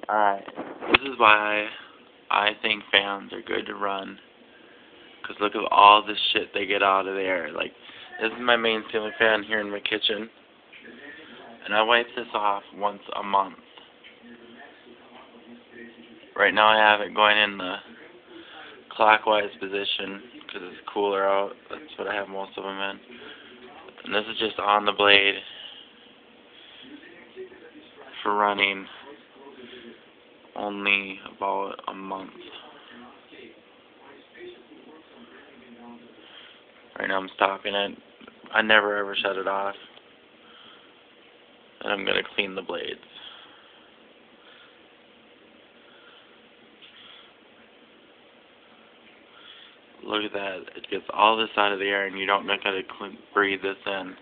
Alright, this is why I think fans are good to run. Because look at all this shit they get out of the air. Like, this is my main ceiling fan here in my kitchen. And I wipe this off once a month. Right now I have it going in the clockwise position because it's cooler out. That's what I have most of them in. And this is just on the blade for running only about a month. Right now I'm stopping it. I never ever shut it off. And I'm going to clean the blades. Look at that. It gets all this out of the air and you don't know how to breathe this in.